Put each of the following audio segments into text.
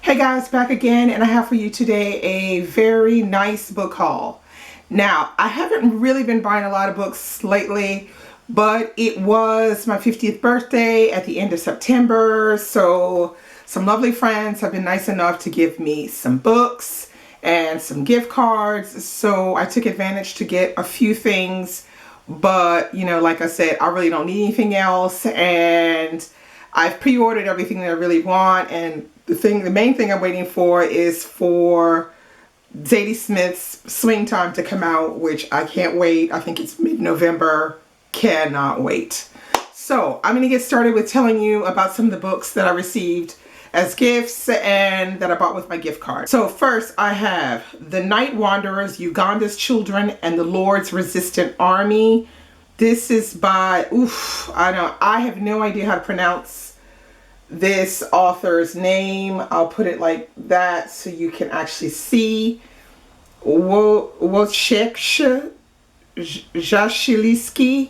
Hey guys, back again, and I have for you today a very nice book haul. Now, I haven't really been buying a lot of books lately, but it was my 50th birthday at the end of September, so some lovely friends have been nice enough to give me some books and some gift cards, so I took advantage to get a few things, but like I said, I really don't need anything else, and I've pre-ordered everything that I really want, and the main thing I'm waiting for is for Zadie Smith's Swing Time to come out, which I can't wait. I think it's mid-November. Cannot wait. So I'm going to get started with telling you about some of the books that I received as gifts and that I bought with my gift card. So first I have The Night Wanderers, Uganda's Children and the Lord's Resistant Army. This is by, I have no idea how to pronounce this author's name. I'll put it like that so you can actually see. WhatKamilReads.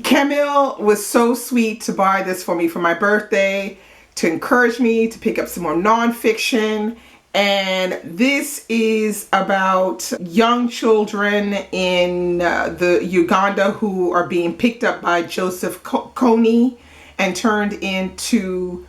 Camille was so sweet to buy this for me for my birthday, to encourage me to pick up some more nonfiction. And this is about young children in the Uganda who are being picked up by Joseph Kony and turned into,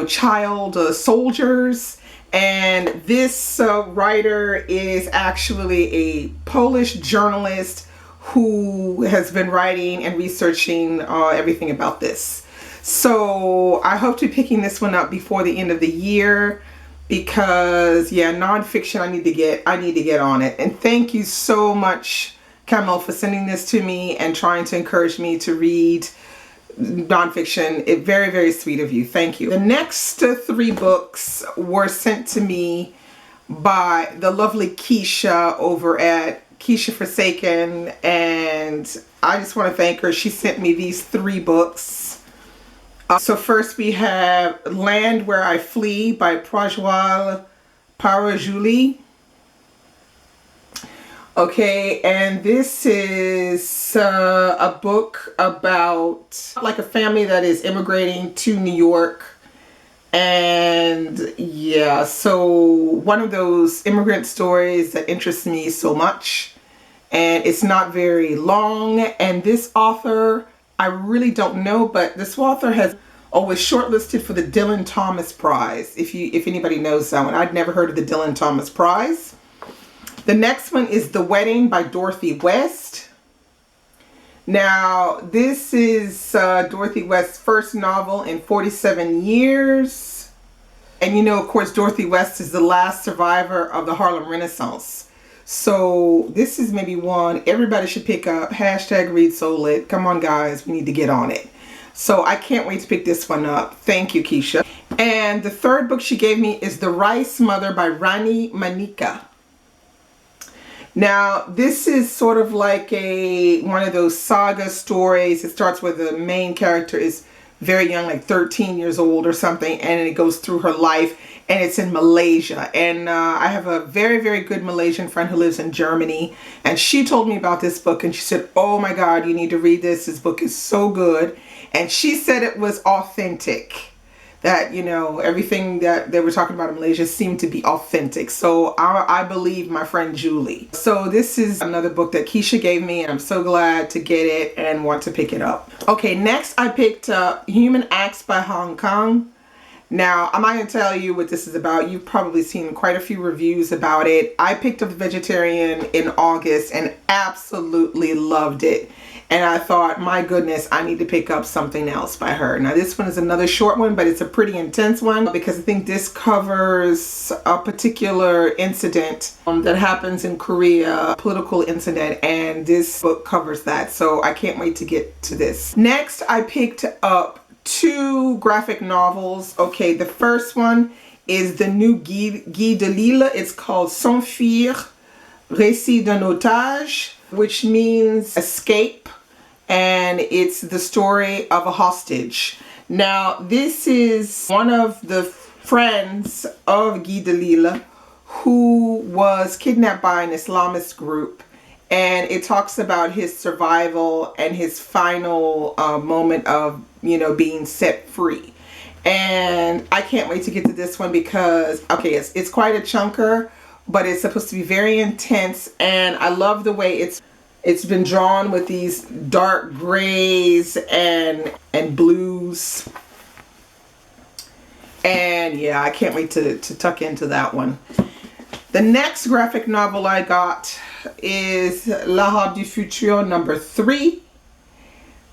child soldiers. And this writer is actually a Polish journalist who has been writing and researching everything about this. So I hope to be picking this one up before the end of the year, because nonfiction, I need to get on it. And thank you so much, Camille, for sending this to me and trying to encourage me to read nonfiction. Very, very sweet of you. Thank you. The next three books were sent to me by the lovely Ke-sha over at Ke-sha Forsaken, and I just want to thank her. She sent me these three books. So first we have Land Where I Flee by Prajwal Parajuly. Okay, and this is a book about like a family that is immigrating to New York. And so one of those immigrant stories that interests me so much, and it's not very long. And this author, I really don't know, but this author was shortlisted for the Dylan Thomas Prize. If anybody knows that one, I'd never heard of the Dylan Thomas Prize. The next one is The Wedding by Dorothy West. Now, this is Dorothy West's first novel in 47 years. And of course, Dorothy West is the last survivor of the Harlem Renaissance. So this is maybe one everybody should pick up. #ReadSoulLit. Come on, guys. We need to get on it. So I can't wait to pick this one up. Thank you, Ke-sha. And the third book she gave me is The Rice Mother by Rani Manika. Now, this is sort of like one of those saga stories. It starts where the main character is very young, like 13 years old or something, and it goes through her life, and it's in Malaysia. And I have a very, very good Malaysian friend who lives in Germany, and she told me about this book, and she said, oh my God, you need to read this. This book is so good. And she said it was authentic. That, everything that they were talking about in Malaysia seemed to be authentic. So I believe my friend Julie. So this is another book that Ke-sha gave me, and I'm so glad to get it and want to pick it up. Okay, next I picked up Human Acts by Hong Kong. Now, I'm not going to tell you what this is about. You've probably seen quite a few reviews about it. I picked up The Vegetarian in August and absolutely loved it. And I thought, my goodness, I need to pick up something else by her. Now, this one is another short one, but it's a pretty intense one because I think this covers a particular incident that happens in Korea, a political incident, and this book covers that. So I can't wait to get to this. Next, I picked up two graphic novels. Okay, the first one is the new Guy Delisle. It's called Sans Fuir, Récit d'un otage, which means escape. And it's the story of a hostage. Now, this is one of the friends of Guy Delisle who was kidnapped by an Islamist group. And it talks about his survival and his final moment of, being set free. And I can't wait to get to this one because, okay, it's quite a chunker, but it's supposed to be very intense, and I love the way it's been drawn with these dark grays and blues. And yeah, I can't wait to tuck into that one. The next graphic novel I got is L'Arabe du Futur #3.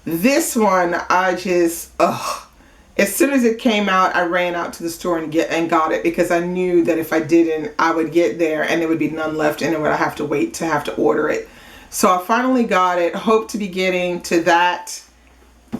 This one, I just, as soon as it came out, I ran out to the store and got it, because I knew that if I didn't, I would get there and there would be none left, and then would I have to wait to have to order it. So I finally got it. Hope to be getting to that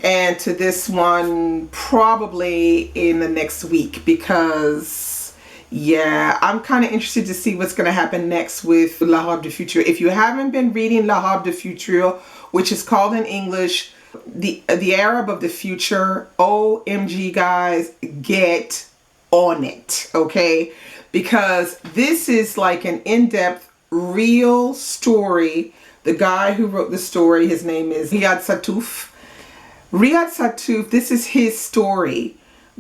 and to this one probably in the next week, because yeah, I'm kind of interested to see what's going to happen next with L'Arabe du Futur. If you haven't been reading L'Arabe du Futur, which is called in English the Arab of the Future, OMG guys, get on it, okay? Because this is like an in-depth real story. The guy who wrote the story, his name is Riyad Sattouf. Riyad Sattouf, this is his story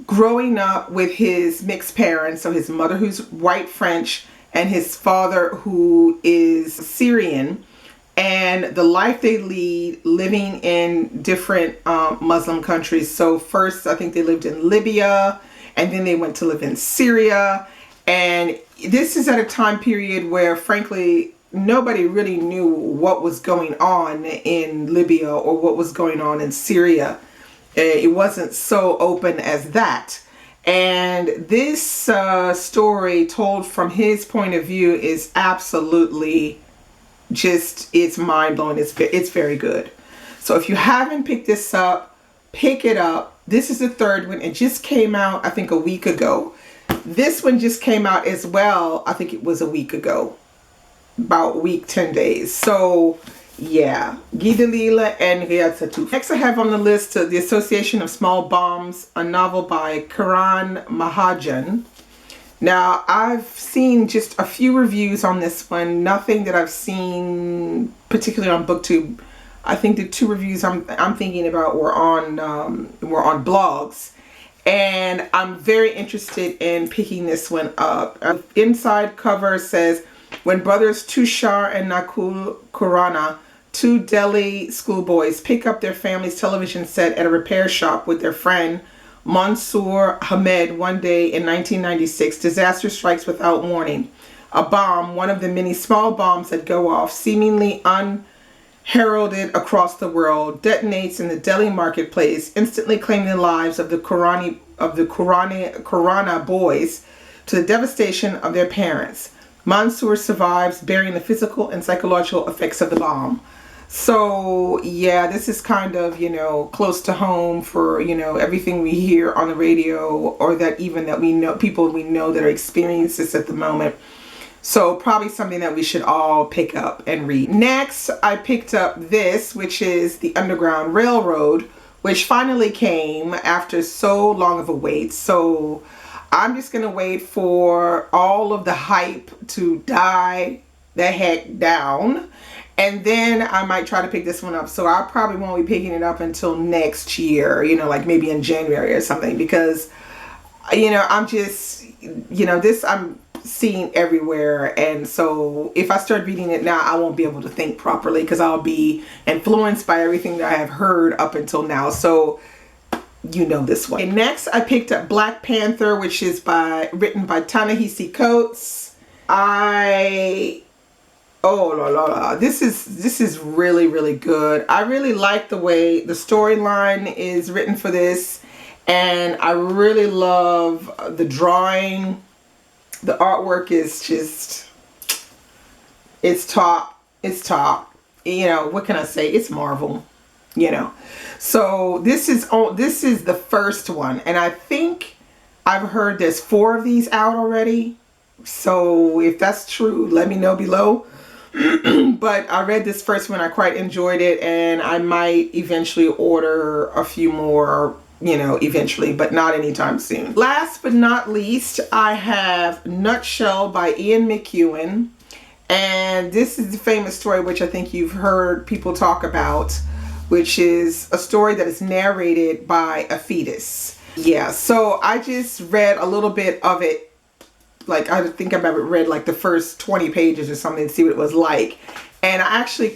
growing up with his mixed parents, so his mother who's white French and his father who is Syrian, and the life they lead living in different Muslim countries. So first I think they lived in Libya, and then they went to live in Syria, and this is at a time period where frankly nobody really knew what was going on in Libya or what was going on in Syria. It wasn't so open as that. And this story told from his point of view is absolutely just, it's mind-blowing. It's very good. So if you haven't picked this up, pick it up. This is the third one. It just came out, I think, a week ago. This one just came out as well. I think it was a week ago. About a week, 10 days. So yeah, Guy Delisle and Riyad Sattouf. Next I have on the list The Association of Small Bombs, a novel by Karan Mahajan. Now I've seen just a few reviews on this one, nothing that I've seen particularly on BookTube. I think the two reviews I'm thinking about were on blogs, and I'm very interested in picking this one up. Inside cover says, when brothers Tushar and Nakul Khurana, two Delhi schoolboys, pick up their family's television set at a repair shop with their friend Mansoor Ahmed one day in 1996, disaster strikes without warning. A bomb, one of the many small bombs that go off, seemingly unheralded across the world, detonates in the Delhi marketplace, instantly claiming the lives of the Khurana boys to the devastation of their parents. Mansoor survives, bearing the physical and psychological effects of the bomb. So yeah, this is kind of, close to home for, everything we hear on the radio, or that even that we know, people we know that are experiencing this at the moment. So probably something that we should all pick up and read. Next, I picked up this, which is The Underground Railroad, which finally came after so long of a wait. So I'm just going to wait for all of the hype to die the heck down, and then I might try to pick this one up. So I probably won't be picking it up until next year, like maybe in January or something, because, I'm just, this I'm seeing everywhere. And so if I start reading it now, I won't be able to think properly because I'll be influenced by everything that I have heard up until now. So this one. And next I picked up Black Panther, which is written by Ta-Nehisi Coates. This is really, really good. I really like the way the storyline is written for this, and I really love the drawing. The artwork is just, it's top. What can I say? It's Marvel. So this is the first one, and I think I've heard there's 4 of these out already. So if that's true, let me know below. But I read this first one, I quite enjoyed it, and I might eventually order a few more, eventually, but not anytime soon. Last but not least, I have Nutshell by Ian McEwan, and this is the famous story which I think you've heard people talk about, which is a story that is narrated by a fetus. Yeah, so I just read a little bit of it. Like, I think I read like the first 20 pages or something to see what it was like. And I actually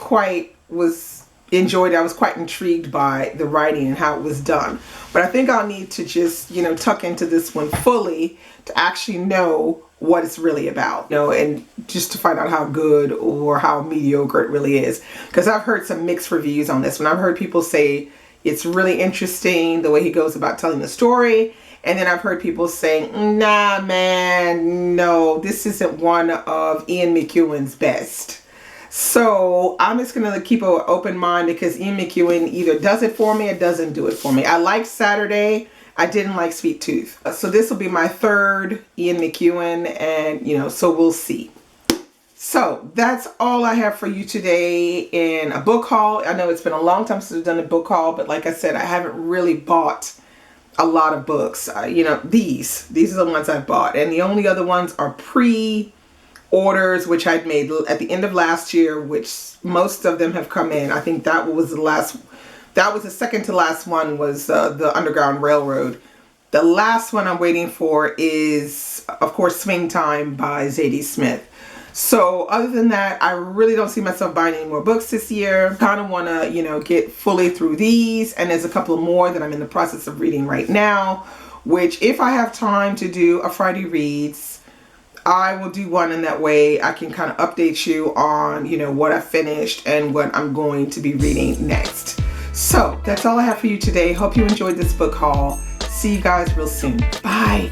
enjoyed it. I was quite intrigued by the writing and how it was done. But I think I'll need to just, tuck into this one fully to actually know what it's really about, and just to find out how good or how mediocre it really is. Because I've heard some mixed reviews on this one. I've heard people say it's really interesting the way he goes about telling the story. And then I've heard people saying, nah, man, no, this isn't one of Ian McEwan's best. So I'm just going to keep an open mind because Ian McEwan either does it for me or doesn't do it for me. I like Saturday. I didn't like Sweet Tooth. So this will be my third Ian McEwan, and so we'll see. So that's all I have for you today in a book haul. I know it's been a long time since I've done a book haul, but like I said, I haven't really bought a lot of books. These are the ones I've bought, and the only other ones are pre-orders, which I'd made at the end of last year, which most of them have come in. I think that was the second to last one, was the Underground Railroad. The last one I'm waiting for is, of course, Swing Time by Zadie Smith. So other than that, I really don't see myself buying any more books this year. Kind of want to, get fully through these. And there's a couple more that I'm in the process of reading right now, which if I have time to do a Friday Reads, I will do one, in that way I can kind of update you on, what I finished and what I'm going to be reading next. So that's all I have for you today. Hope you enjoyed this book haul. See you guys real soon. Bye.